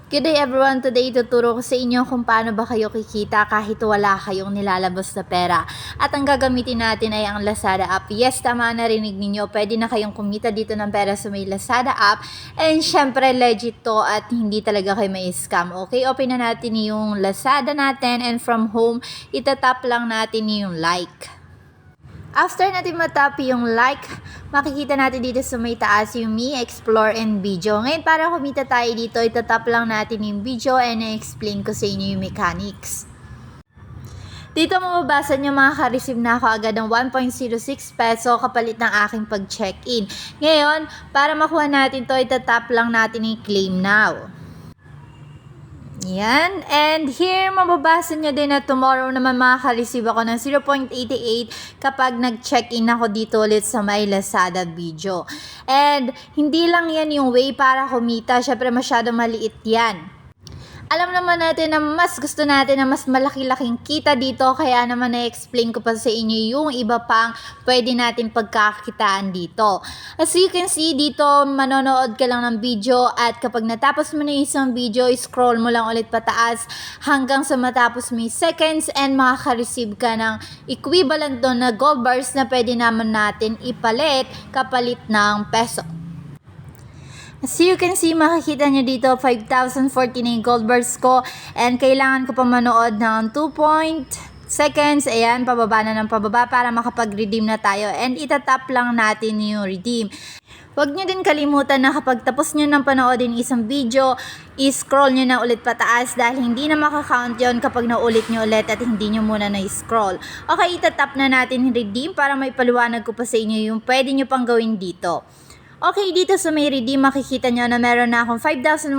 Good day everyone! Today tuturo ko sa inyo kung paano ba kayo kikita kahit wala kayong nilalabas na pera. At ang gagamitin natin ay ang Lazada app. Yes, tama, narinig ninyo. Pwede na kayong kumita dito ng pera sa may Lazada app. And syempre legit to at hindi talaga kayo may scam. Okay, open na natin yung Lazada natin and from home, itatap lang natin yung like. After natin matap yung like, makikita natin dito sa may taas yung Me, Explore, and Video. Ngayon, para kumita tayo dito, itatap lang natin yung video and i-explain ko sa inyo yung mechanics. Dito mababasa nyo makaka-receive na ako agad ng 1.06 peso kapalit ng aking pag-check-in. Ngayon, para makuha natin to, itatap lang natin yung Claim Now. Yan. And here, mababasa nyo din na tomorrow naman makaka-receive ako ng 0.88 kapag nag-check-in ako dito ulit sa my Lazada Video. And hindi lang yan yung way para kumita. Syempre masyado maliit yan. Alam naman natin na mas gusto natin na mas malaki-laking kita dito, kaya naman na-explain ko pa sa inyo yung iba pang pwede natin pagkakitaan dito. As you can see dito, manonood ka lang ng video at kapag natapos mo na yung isang video, scroll mo lang ulit pataas hanggang sa matapos mo yung seconds and makaka-receive ka ng equivalent doon na gold bars na pwede naman natin ipalit kapalit ng peso. As you can see, makikita nyo dito 5,049 gold bars ko and kailangan ko pa manood ng 2 seconds. Ayan, pababa na ng pababa para makapag-redeem na tayo and itatap lang natin yung redeem. Huwag nyo din kalimutan na kapag tapos nyo ng panoodin isang video, i-scroll nyo na ulit pataas dahil hindi na makakount yon kapag naulit nyo ulit at hindi nyo muna na-scroll. Okay, itatap na natin yung redeem para may paliwanag ko pa sa inyo yung pwede nyo pang gawin dito. Okay, dito sa may redeem, makikita nyo na meron na akong 5,140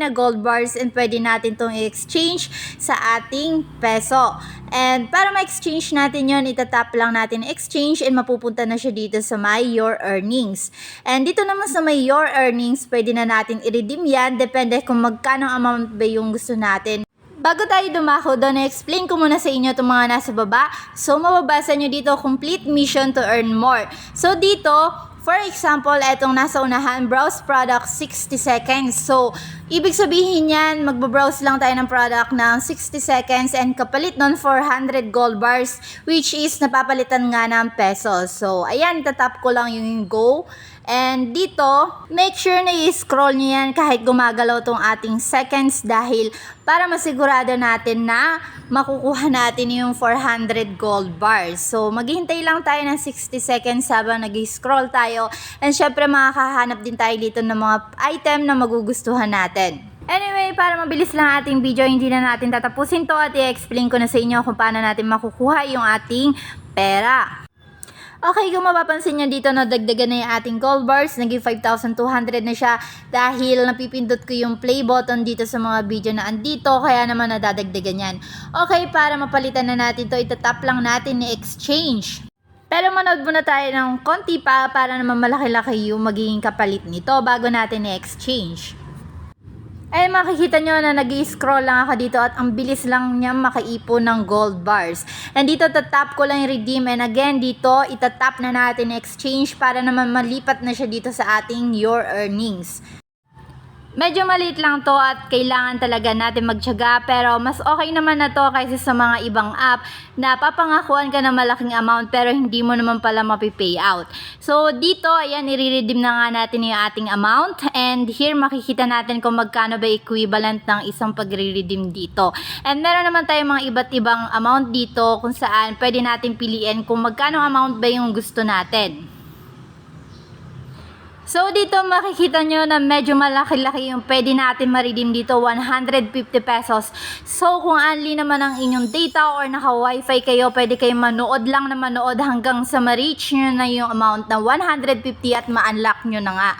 na gold bars and pwede natin itong i-exchange sa ating peso. And para ma-exchange natin yon, itatap lang natin exchange and mapupunta na siya dito sa my Your Earnings. And dito naman sa my Your Earnings, pwede na natin i-redeem yan. Depende kung magkano amount ba yung gusto natin. Bago tayo dumako doon, i-explain ko muna sa inyo itong mga nasa baba. So, mababasa nyo dito, complete mission to earn more. So, dito, for example, etong nasa unahan, browse product 60 seconds. So, ibig sabihin yan, magbabrowse lang tayo ng product ng 60 seconds and kapalit nun 400 gold bars, which is napapalitan nga ng pesos. So, ayan, tatap ko lang yung go. And dito, make sure na i-scroll nyo yan kahit gumagalaw tong ating seconds dahil para masigurado natin na makukuha natin yung 400 gold bars. So, maghihintay lang tayo ng 60 seconds habang nag-scroll tayo. And syempre, makakahanap din tayo dito ng mga item na magugustuhan natin. Anyway, para mabilis lang ating video, hindi na natin tatapusin to at i-explain ko na sa inyo kung paano natin makukuha yung ating pera. Okay, kung mapapansin nyo dito na dagdagan na yung ating gold bars, naging 5,200 na siya dahil napipindot ko yung play button dito sa mga video na andito, kaya naman nadadagdagan yan. Okay, para mapalitan na natin to, itatap lang natin ni exchange. Pero manood muna tayo ng konti pa para naman malaki-laki yung magiging kapalit nito bago natin i-exchange. Ay, makikita nyo na nag-scroll lang ako dito at ang bilis lang niya makaipon ng gold bars. And dito tatap ko lang yung redeem and again dito itatap na natin exchange para naman malipat na siya dito sa ating Your Earnings. Medyo maliit lang to at kailangan talaga natin magtiyaga pero mas okay naman na to kaysa sa mga ibang app na papangakuan ka ng malaking amount pero hindi mo naman pala mapipay out. So dito, ayan, i-redeem na nga natin yung ating amount and here makikita natin kung magkano ba equivalent ng isang pagre-redeem dito. And meron naman tayong mga iba't ibang amount dito kung saan pwede natin piliin kung magkano amount ba yung gusto natin. So, dito makikita nyo na medyo malaki-laki yung pwede natin ma-redeem dito, 150 pesos. So, kung only naman ang inyong data or naka-wifi kayo, pwede kayo manood lang na manood hanggang sa ma-reach nyo na yung amount na 150 at ma-unlock nyo na nga.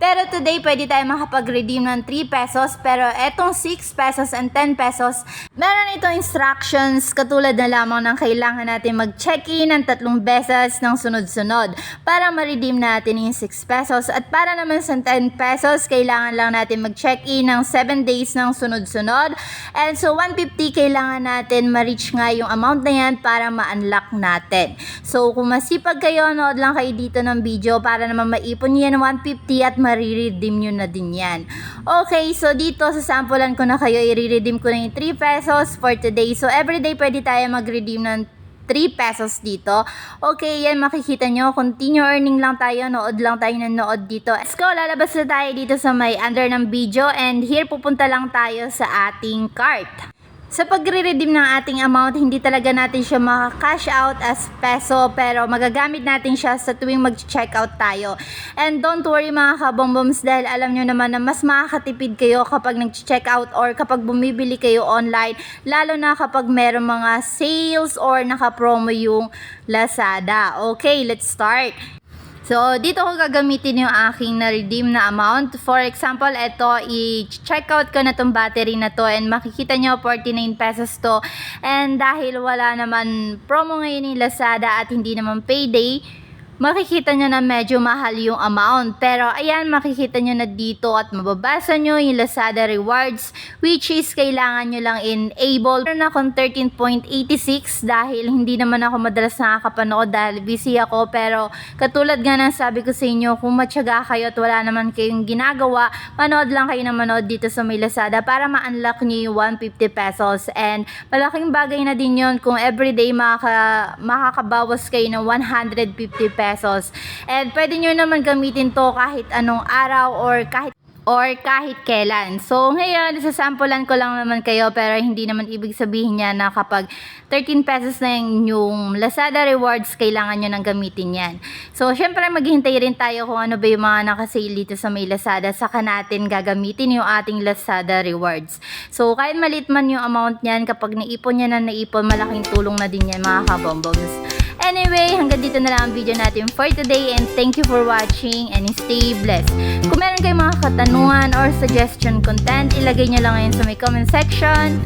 Pero today, pwede tayo makapag-redeem ng 3 pesos. Pero etong 6 pesos and 10 pesos, meron itong instructions katulad na lamang ng kailangan natin mag-check-in ng 3 beses ng sunod-sunod para ma-redeem natin yung 6 pesos. At para naman sa 10 pesos, kailangan lang natin mag-check-in ng 7 days ng sunod-sunod. And so, 150 kailangan natin ma-reach nga yung amount na yan para ma-unlock natin. So, kung masipag kayo, nood lang kayo dito ng video para naman maipon yan 150 at mariredeem nyo na din yan. Okay, so dito sa sampulan ko na kayo, i-redeem ko na yung 3 pesos for today. So everyday pwede tayo mag-redeem ng 3 pesos dito. Okay, yan makikita nyo. Continue earning lang tayo. Nood lang tayo ng nood dito. Let's go, lalabas na tayo dito sa may under ng video. And here, pupunta lang tayo sa ating cart. Sa pagre-redeem ng ating amount, hindi talaga natin siya maka-cash out as peso, pero magagamit natin siya sa tuwing mag-checkout tayo. And don't worry mga kabomboms, dahil alam nyo naman na mas makakatipid kayo kapag nag-checkout or kapag bumibili kayo online, lalo na kapag meron mga sales or naka-promo yung Lazada. Okay, let's start. So, dito ko gagamitin yung aking na-redeem na amount. For example, ito, i-checkout ko na tong battery na to and makikita nyo 49 pesos to. And dahil wala naman promo ngayon ni Lazada at hindi naman payday, makikita nyo na medyo mahal yung amount. Pero ayan, makikita nyo na dito at mababasa nyo yung Lazada rewards, which is kailangan nyo lang enable. Meron akong 13.86 dahil hindi naman ako madalas nakakapanood dahil busy ako. Pero katulad nga ng sabi ko sa inyo, kung matyaga kayo at wala naman kayong ginagawa, manood lang kayo na manood dito sa may Lazada para ma-unlock nyo yung 150 pesos. And malaking bagay na din yun kung everyday makakabawas kayo ng 150 pesos. And pwede nyo naman gamitin to kahit anong araw or kahit kailan. So ngayon, sasampulan ko lang naman kayo, pero hindi naman ibig sabihin niya na kapag 13 pesos na yung Lazada rewards, kailangan nyo nang gamitin yan. So syempre maghihintay rin tayo kung ano ba yung mga nakasale dito sa may Lazada, saka natin gagamitin yung ating Lazada rewards. So kahit maliit man yung amount niyan, kapag naipon niya na naipon, malaking tulong na din yan mga kabomboms. Anyway, hanggang dito na lang ang video natin for today, and thank you for watching and stay blessed. Kung meron kayong mga katanungan or suggestion content, ilagay nyo lang ngayon sa may comment section.